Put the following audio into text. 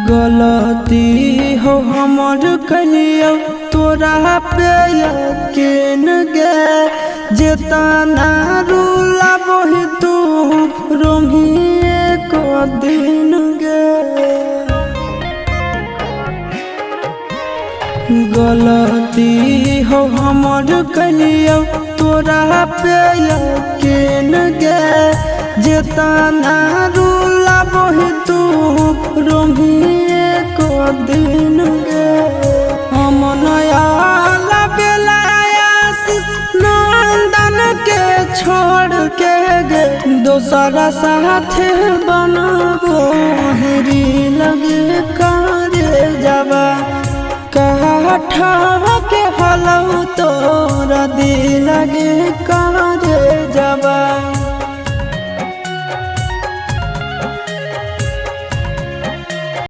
गलती हो हमर कलियो तोरा पे यकीन गे जेतना रूला वही तू रोहिए को दिन गे। गलती हो हमर कलियो तोरा पे यकीन गे जेतना रूला वही तू रोहिए को दिन गे। हम नया नंदन के छोड़ के गे दोसरा साथे बनबो हेरी लगे करे जावा कहा के हलौ तोरा दिल लगे।